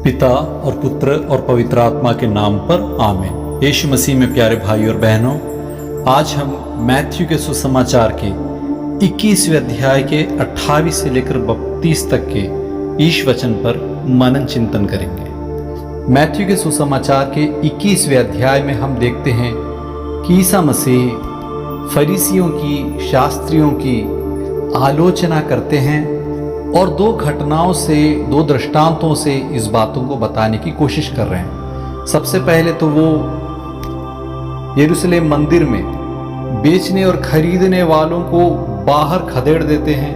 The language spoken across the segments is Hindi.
पिता और पुत्र और पवित्र आत्मा के नाम पर आमीन। यीशु मसीह में प्यारे भाई और बहनों, आज हम मैथ्यू के सुसमाचार के 21वें अध्याय के 28 से लेकर 32 तक के ईश वचन पर मनन चिंतन करेंगे। मैथ्यू के सुसमाचार के 21वें अध्याय में हम देखते हैं कि ईसा मसीह फरीसियों की, शास्त्रियों की आलोचना करते हैं और दो घटनाओं से, दो दृष्टांतों से इस बातों को बताने की कोशिश कर रहे हैं। सबसे पहले तो वो यरूशलेम मंदिर में बेचने और खरीदने वालों को बाहर खदेड़ देते हैं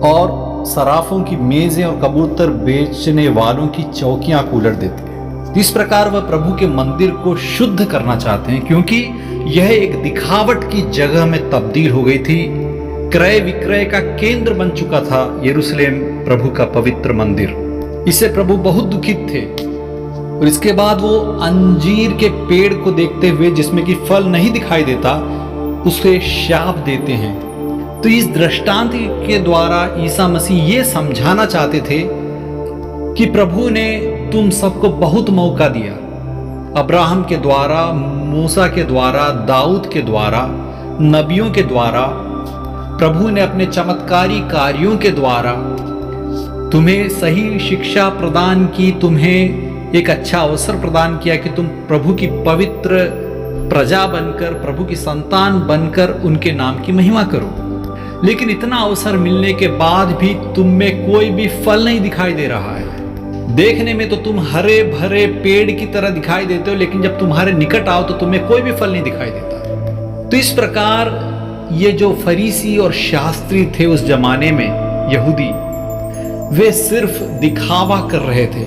और सराफों की मेजें और कबूतर बेचने वालों की चौकियां को उलट देते हैं। इस प्रकार वह प्रभु के मंदिर को शुद्ध करना चाहते हैं, क्योंकि यह एक दिखावट की जगह में तब्दील हो गई थी। क्रय विक्रय का केंद्र बन चुका था यरूशलेम प्रभु का पवित्र मंदिर। इससे प्रभु बहुत दुखित थे और इसके बाद वो अंजीर के पेड़ को देखते हुए, जिसमें कि फल नहीं दिखाई देता, उसे शाप देते हैं। तो इस दृष्टांत के द्वारा ईसा मसीह ये समझाना चाहते थे कि प्रभु ने तुम सबको बहुत मौका दिया। अब्राहम के द्वारा, मूसा के द्वारा, दाऊद के द्वारा, नबियों के द्वारा, प्रभु ने अपने चमत्कारी कार्यों के द्वारा तुम्हें सही शिक्षा प्रदान की, तुम्हें एक अच्छा अवसर प्रदान किया कि तुम प्रभु की पवित्र प्रजा बनकर, प्रभु की संतान बनकर उनके नाम की महिमा करो। लेकिन इतना अवसर मिलने के बाद भी तुम में कोई भी फल नहीं दिखाई दे रहा है। देखने में तो तुम हरे भरे पेड़ की तरह दिखाई देते हो, लेकिन जब तुम्हारे निकट आओ तो तुम्हें कोई भी फल नहीं दिखाई देता। तो इस प्रकार ये जो फरीसी और शास्त्री थे उस जमाने में, यहूदी, वे सिर्फ दिखावा कर रहे थे।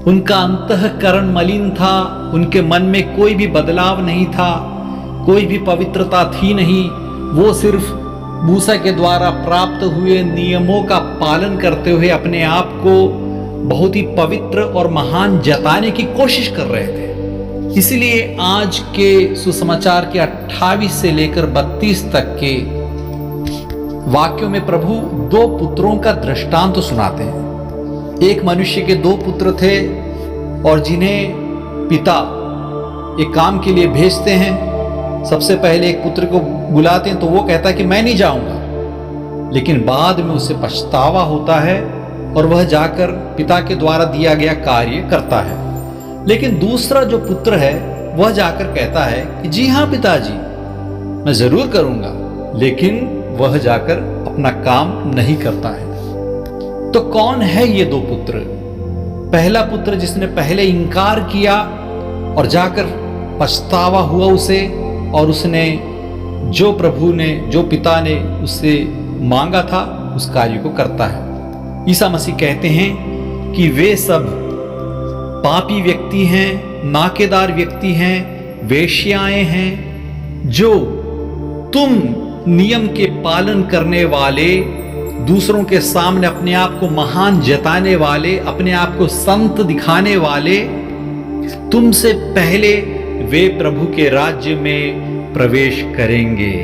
उनका अंतःकरण मलिन था, उनके मन में कोई भी बदलाव नहीं था, कोई भी पवित्रता थी नहीं। वो सिर्फ मूसा के द्वारा प्राप्त हुए नियमों का पालन करते हुए अपने आप को बहुत ही पवित्र और महान जताने की कोशिश कर रहे थे। इसलिए आज के सुसमाचार के 28 से लेकर 32 तक के वाक्यों में प्रभु दो पुत्रों का दृष्टांत सुनाते हैं। एक मनुष्य के दो पुत्र थे और जिन्हें पिता एक काम के लिए भेजते हैं। सबसे पहले एक पुत्र को बुलाते हैं तो वो कहता है कि मैं नहीं जाऊंगा, लेकिन बाद में उसे पछतावा होता है और वह जाकर पिता के द्वारा दिया गया कार्य करता है। लेकिन दूसरा जो पुत्र है वह जाकर कहता है कि जी हाँ पिताजी, मैं जरूर करूंगा, लेकिन वह जाकर अपना काम नहीं करता है। तो कौन है ये दो पुत्र? पहला पुत्र जिसने पहले इंकार किया और जाकर पछतावा हुआ उसे, और उसने जो प्रभु ने, जो पिता ने उससे मांगा था, उस कार्य को करता है। ईसा मसीह कहते हैं कि वे सब पापी व्यक्ति हैं, नाकेदार व्यक्ति हैं, वेश्याएं हैं, जो तुम नियम के पालन करने वाले, दूसरों के सामने अपने आप को महान जताने वाले, अपने आप को संत दिखाने वाले, तुमसे पहले वे प्रभु के राज्य में प्रवेश करेंगे।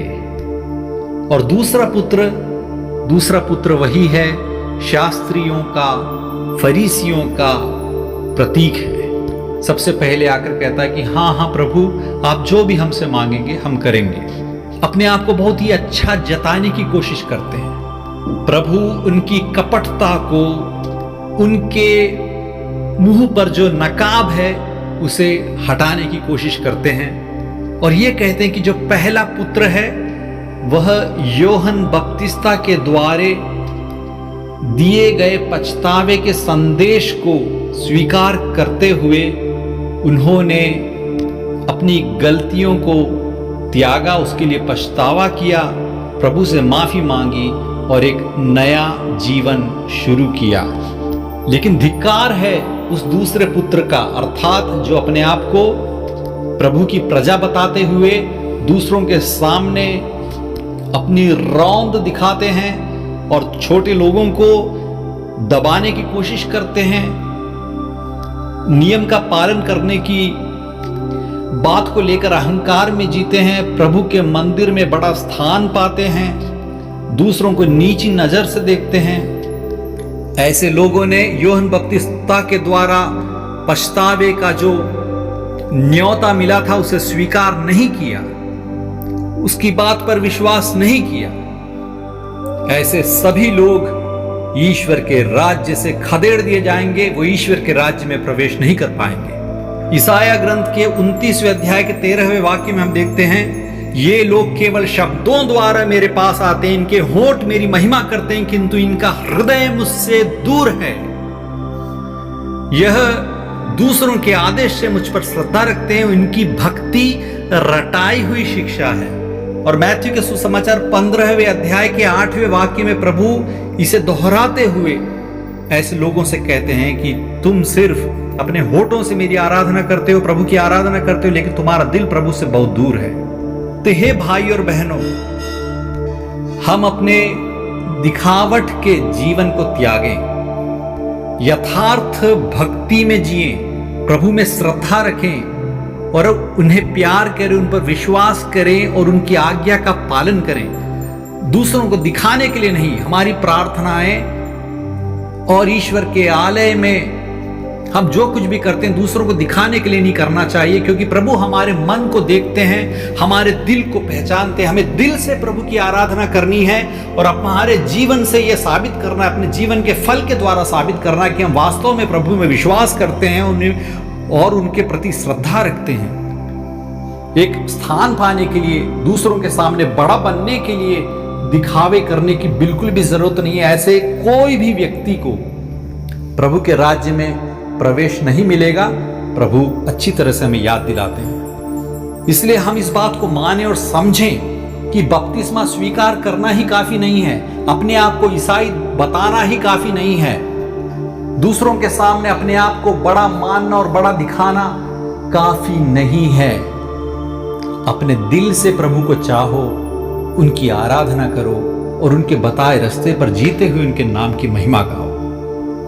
और दूसरा पुत्र वही है शास्त्रियों का, फरीसियों का प्रतीक है। सबसे पहले आकर कहता है कि हाँ हाँ प्रभु, आप जो भी हमसे मांगेंगे हम करेंगे। अपने आप को बहुत ही अच्छा जताने की कोशिश करते हैं। प्रभु उनकी कपटता को, उनके मुंह पर जो नकाब है, उसे हटाने की कोशिश करते हैं और ये कहते हैं कि जो पहला पुत्र है वह योहन बपतिस्ता के द्वारे दिए गए पछतावे के संदेश को स्वीकार करते हुए उन्होंने अपनी गलतियों को त्यागा, उसके लिए पछतावा किया, प्रभु से माफी मांगी और एक नया जीवन शुरू किया। लेकिन धिक्कार है उस दूसरे पुत्र का, अर्थात जो अपने आप को प्रभु की प्रजा बताते हुए दूसरों के सामने अपनी रौंद दिखाते हैं और छोटे लोगों को दबाने की कोशिश करते हैं, नियम का पालन करने की बात को लेकर अहंकार में जीते हैं, प्रभु के मंदिर में बड़ा स्थान पाते हैं, दूसरों को नीची नजर से देखते हैं। ऐसे लोगों ने यूहन्ना बपतिस्ता के द्वारा पछतावे का जो न्योता मिला था उसे स्वीकार नहीं किया, उसकी बात पर विश्वास नहीं किया। ऐसे सभी लोग ईश्वर के राज्य से खदेड़ दिए जाएंगे, वो ईश्वर के राज्य में प्रवेश नहीं कर पाएंगे। यशायाह ग्रंथ के 29वें अध्याय के 13वें वाक्य में हम देखते हैं, ये लोग केवल शब्दों द्वारा मेरे पास आते हैं, इनके होंठ मेरी महिमा करते हैं, किंतु इनका हृदय मुझसे दूर है। यह दूसरों के आदेश से मुझ पर श्रद्धा रखते हैं, इनकी भक्ति रटाई हुई शिक्षा है। और मैथ्यू के सुसमाचार 15वें अध्याय के 8वें वाक्य में प्रभु इसे दोहराते हुए ऐसे लोगों से कहते हैं कि तुम सिर्फ अपने होठों से मेरी आराधना करते हो, प्रभु की आराधना करते हो, लेकिन तुम्हारा दिल प्रभु से बहुत दूर है। तो हे भाई और बहनों, हम अपने दिखावट के जीवन को त्यागें, यथार्थ भक्ति में जिएं, प्रभु में श्रद्धा रखें और उन्हें प्यार करें, उन पर विश्वास करें और उनकी आज्ञा का पालन करें। दूसरों को दिखाने के लिए नहीं, हमारी प्रार्थनाएं और ईश्वर के आलय में हम जो कुछ भी करते हैं दूसरों को दिखाने के लिए नहीं करना चाहिए, क्योंकि प्रभु हमारे मन को देखते हैं, हमारे दिल को पहचानते हैं। हमें दिल से प्रभु की आराधना करनी है और हमारे जीवन से यह साबित करना है, अपने जीवन के फल के द्वारा साबित करना है कि हम वास्तव में प्रभु में विश्वास करते हैं और उनके प्रति श्रद्धा रखते हैं। एक स्थान पाने के लिए, दूसरों के सामने बड़ा बनने के लिए दिखावे करने की बिल्कुल भी जरूरत नहीं है। ऐसे कोई भी व्यक्ति को प्रभु के राज्य में प्रवेश नहीं मिलेगा। प्रभु अच्छी तरह से हमें याद दिलाते हैं। इसलिए हम इस बात को माने और समझें कि बपतिस्मा स्वीकार करना ही काफी नहीं है, अपने आप को ईसाई बताना ही काफी नहीं है, दूसरों के सामने अपने आप को बड़ा मानना और बड़ा दिखाना काफी नहीं है। अपने दिल से प्रभु को चाहो, उनकी आराधना करो और उनके बताए रास्ते पर जीते हुए उनके नाम की महिमा गाओ।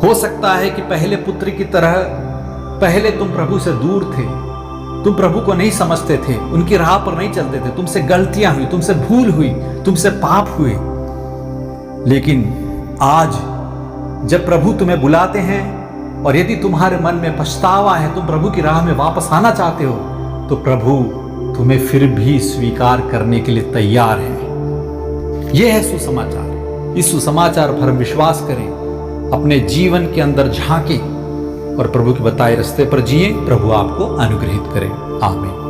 हो सकता है कि पहले पुत्र की तरह पहले तुम प्रभु से दूर थे, तुम प्रभु को नहीं समझते थे, उनकी राह पर नहीं चलते थे, तुमसे गलतियां हुई, तुमसे भूल हुई, तुमसे पाप हुए। लेकिन आज जब प्रभु तुम्हें बुलाते हैं और यदि तुम्हारे मन में पछतावा है, तुम प्रभु की राह में वापस आना चाहते हो, तो प्रभु तुम्हें फिर भी स्वीकार करने के लिए तैयार है। यह है सुसमाचार। इस सुसमाचार पर हम विश्वास करें, अपने जीवन के अंदर झांकें और प्रभु के बताए रास्ते पर जिएं। प्रभु आपको अनुग्रहित करें। आमीन।